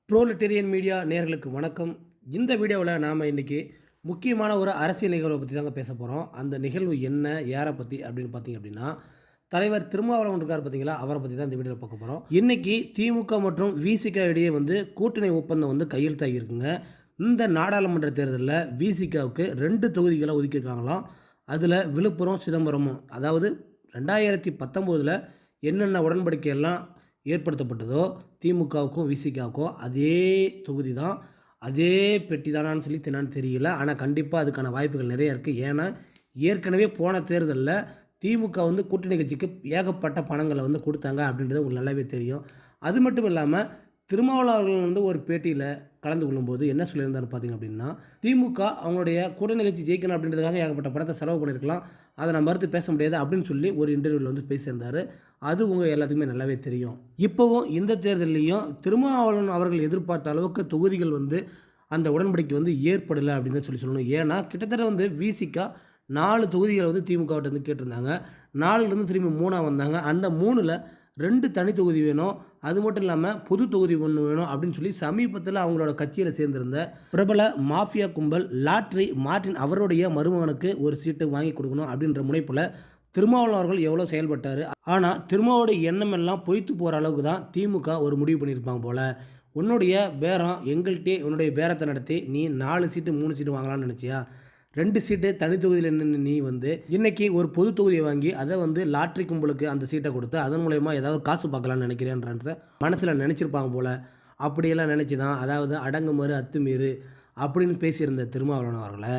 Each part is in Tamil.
ப்ரோலிட்டேரியன் மீடியா நேயர்களுக்கு வணக்கம். இந்த வீடியோவில் நாம் இன்றைக்கி முக்கியமான ஒரு அரசியல் நிகழ்வை பற்றி தாங்க பேச போகிறோம். அந்த நிகழ்வு என்ன, யாரை பற்றி அப்படின்னு பார்த்தீங்க அப்படின்னா, தலைவர் திருமாவளவன் இருக்கார் பார்த்தீங்களா, அவரை பற்றி தான் இந்த வீடியோவில் பார்க்க போகிறோம். இன்றைக்கி திமுக மற்றும் விசிக இடையே கூட்டணி ஒப்பந்தம் கையெழுத்தாகி இருக்குங்க. இந்த நாடாளுமன்ற தேர்தலில் விசிகாவுக்கு 2 தொகுதிகளை ஒதுக்கியிருக்காங்களாம். அதில் விழுப்புரம், சிதம்பரமும், அதாவது 2019 என்னென்ன உடன்படிக்கையெல்லாம் ஏற்படுத்தப்பட்டதோ திமுகவுக்கும் விசிகாவுக்கும் அதே தொகுதி தான், அதே பெட்டி தானான்னு சொல்லி என்னன்னு தெரியல. ஆனால் கண்டிப்பாக அதுக்கான வாய்ப்புகள் நிறைய இருக்குது. ஏன்னா ஏற்கனவே போன தேர்தலில் திமுக கூட்டணி கட்சிக்கு ஏகப்பட்ட பணங்களை கொடுத்தாங்க அப்படின்றது உங்களுக்கு நல்லாவே தெரியும். அது மட்டும் இல்லாமல் திருமாவளவர்கள் ஒரு பேட்டியில் கலந்து கொள்ளும்போது என்ன சொல்லியிருந்தார் பார்த்தீங்க அப்படின்னா, திமுக அவங்களுடைய கூட்டணி கட்சி ஜெயிக்கணும் அப்படின்றதுக்காக ஏகப்பட்ட பணத்தை செலவு பண்ணியிருக்கலாம், அதை நான் மறுத்து பேச முடியாது அப்படின்னு சொல்லி ஒரு இன்டர்வியூவில் பேசியிருந்தார். அது உங்கள் எல்லாத்துக்குமே நல்லாவே தெரியும். இப்போவும் இந்த தேர்தலையும் திருமாவளவன் அவர்கள் எதிர்பார்த்த அளவுக்கு தொகுதிகள் அந்த உடன்படிக்கை ஏற்படலை அப்படின்னு தான் சொல்லணும். ஏன்னா கிட்டத்தட்ட விசிகா 4 தொகுதிகளை திமுகவிட்ட கேட்டிருந்தாங்க. 4லேருந்து திரும்பி 3 வந்தாங்க. அந்த 3ல் 2 தனி தொகுதி வேணும், அது மட்டும் இல்லாமல் பொது தொகுதி 1 வேணும் அப்படின்னு சொல்லி சமீபத்தில் அவங்களோட கட்சியில் சேர்ந்திருந்த பிரபல மாஃபியா கும்பல் லாட்ரி மார்ட்டின் அவருடைய மருமகனுக்கு ஒரு சீட்டு வாங்கி கொடுக்கணும் அப்படின்ற முனைப்பில் திருமாவளவன் அவர்கள் எவ்வளோ செயல்பட்டார். ஆனால் திருமாவோட எண்ணம் எல்லாம் பொய்த்து போகிற அளவுக்கு தான் திமுக ஒரு முடிவு பண்ணியிருப்பாங்க போல். உன்னுடைய பேரம் எங்கள்கிட்டே உன்னுடைய பேரத்தை நடத்தி நீ 4 சீட்டு 3 சீட்டு வாங்கலாம்னு நினச்சியா? 2 சீட்டு தனி தொகுதியில் நின்று நீ இன்றைக்கி ஒரு பொது தொகுதியை வாங்கி அதை லாட்ரி கும்பலுக்கு அந்த சீட்டை கொடுத்து அதன் மூலயமா ஏதாவது காசு பார்க்கலான்னு நினைக்கிறேன்றத மனசில் நினச்சிருப்பாங்க போல். அப்படியெல்லாம் நினச்சி தான் அதாவது அடங்குமாறு அத்துமீறு அப்படின்னு பேசியிருந்த திருமாவளவன் அவர்களை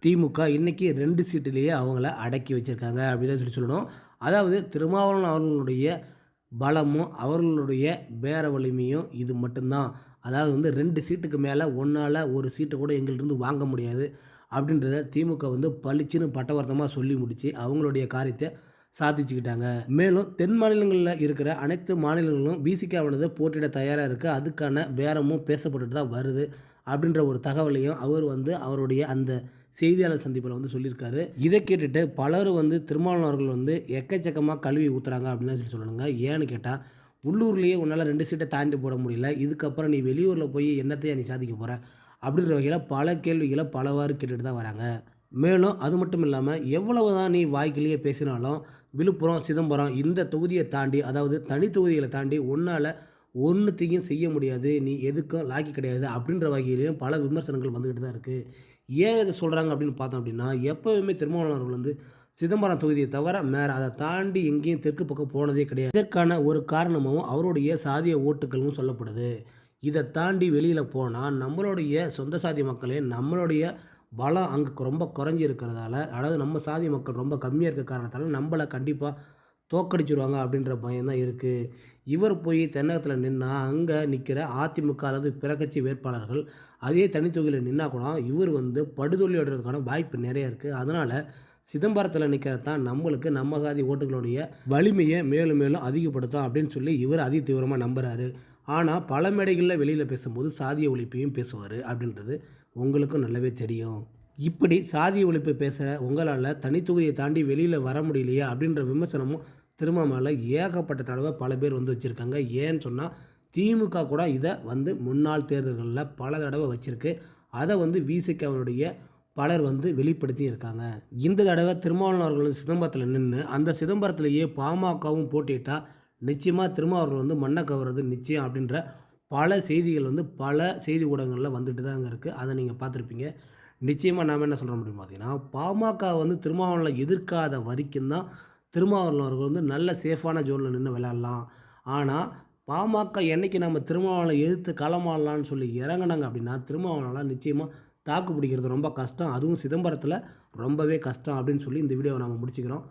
திமுக இன்றைக்கி 2 சீட்டிலேயே அவங்கள அடக்கி வச்சுருக்காங்க அப்படின்னு சொல்லணும். அதாவது திருமாவளவன் அவர்களுடைய பலமும் அவர்களுடைய பேர வலிமையும் இது மட்டும்தான். அதாவது 2 சீட்டுக்கு மேலே ஒன்றால் ஒரு சீட்டை கூட எங்கள்கிட்ட வாங்க முடியாது அப்படின்றத திமுக பளிச்சுன்னு பட்டவர்த்தமாக சொல்லி முடித்து அவங்களுடைய காரியத்தை சாதிச்சுக்கிட்டாங்க. மேலும் தென் மாநிலங்களில் இருக்கிற அனைத்து மாநிலங்களும் விசிகாவானது போட்டியிட தயாராக இருக்குது, அதுக்கான பேரமும் பேசப்பட்டுட்டு தான் வருது அப்படின்ற ஒரு தகவலையும் அவர் அவருடைய அந்த செய்தியாளர் சந்திப்பில் சொல்லியிருக்காரு. இதை கேட்டுட்டு பலரும் திருமாவளவன் அவர்கள் எக்கச்சக்கமாக கல்வி ஊற்றுறாங்க அப்படின்னு சொல்லணுங்க. ஏன்னு கேட்டால் உள்ளூர்லேயே உன்னால் 2 சீட்டை தாண்டி போட முடியல, இதுக்கப்புறம் நீ வெளியூரில் போய் என்னத்தையா நீ சாதிக்க போகிற அப்படின்ற வகையில் பல கேள்விகளை பலவாறு கேட்டுட்டு தான் வராங்க. மேலும் அது மட்டும் இல்லாமல் எவ்வளவு தான் நீ வாய்க்கிலேயே பேசினாலும் விழுப்புரம், சிதம்பரம் இந்த தொகுதியை தாண்டி, அதாவது தனி தொகுதிகளை தாண்டி உன்னால் ஒன்றுத்தையும் செய்ய முடியாது, நீ எதுக்கும் லாக்கி கிடையாது அப்படின்ற வகையிலையும் பல விமர்சனங்கள் வந்துக்கிட்டு தான் இருக்குது. ஏன் இதை சொல்கிறாங்க அப்படின்னு பார்த்தோம் அப்படின்னா, எப்போவுமே திருமாவளவன் அவர்கள் சிதம்பரம் தொகுதியை தவிர மேலே அதை தாண்டி எங்கேயும் தெற்கு பக்கம் போனதே கிடையாது. இதற்கான ஒரு காரணமும் அவருடைய சாதிய ஓட்டுகளும் சொல்லப்படுது. இதை தாண்டி வெளியில் போனால் நம்மளுடைய சொந்த சாதி மக்களே நம்மளுடைய பலம் அங்கே ரொம்ப குறைஞ்சி இருக்கிறதால, அதாவது நம்ம சாதி மக்கள் ரொம்ப கம்மியாக இருக்க காரணத்தால் நம்மளை கண்டிப்பாக தோக்கடிச்சிடுவாங்க அப்படின்ற பயம் தான் இருக்குது. இவர் போய் தென்னகத்தில் நின்னால் அங்கே நிற்கிற அதிமுக அல்லது பிற கட்சி வேட்பாளர்கள் அதே தனித்தொகையில் நின்னா கூட இவர் படுதோல்வி அடைகிறதுக்கான வாய்ப்பு நிறைய இருக்குது. அதனால் சிதம்பரத்தில் நிற்கிறது தான் நம்மளுக்கு நம்ம சாதி ஓட்டுகளுடைய வலிமையை மேலும் மேலும் அதிகப்படுத்தும் அப்படின்னு சொல்லி இவர் அதி தீவிரமாக நம்புகிறாரு. ஆனால் பல மேடைகளில் வெளியில் பேசும்போது சாதிய ஒழிப்பையும் பேசுவார் அப்படின்றது உங்களுக்கும் நல்லாவே தெரியும். இப்படி சாதிய ஒழிப்பை பேசுகிற உங்களால் தனித்தொகுதியை தாண்டி வெளியில் வர முடியலையா அப்படின்ற விமர்சனமும் திரும்ப மேலே ஏகப்பட்ட தடவை பல பேர் வச்சுருக்காங்க. ஏன்னு சொன்னால் திமுக கூட இதை முன்னாள் தேர்தல்களில் பல தடவை வச்சுருக்கு. அதை விசிகாவினுடைய பலர் வெளிப்படுத்தி இருக்காங்க. இந்த தடவை திருமாவளவன் அவர்கள் சிதம்பரத்தில் நின்று அந்த சிதம்பரத்திலேயே பாமகவும் போட்டிட்டால் நிச்சயமாக திருமாவளவர்கள் மண்ணை கவர்றது நிச்சயம் அப்படின்ற பல செய்திகள் பல செய்தி ஊடகங்களில் வந்துட்டு தாங்க இருக்குது. அதை நீங்கள் பார்த்துருப்பீங்க. நிச்சயமாக நாம் என்ன சொல்ல முடியும் பார்த்தீங்கன்னா, பாமக திருமாவளவனை எதிர்க்காத வரைக்கும் தான் திருமாவளவன் அவர்கள் நல்ல சேஃபான ஜோனில் நின்று விளையாடலாம். ஆனால் பாமக என்றைக்கு நம்ம திருமாவளவனை எதிர்த்து களமாடலான்னு சொல்லி இறங்கினாங்க அப்படின்னா திருமாவளவனால் நிச்சயமாக தாக்கு பிடிக்கிறது ரொம்ப கஷ்டம், அதுவும் சிதம்பரத்தில் ரொம்பவே கஷ்டம் அப்படின்னு சொல்லி இந்த வீடியோவை நம்ம முடிச்சுக்கிறோம்.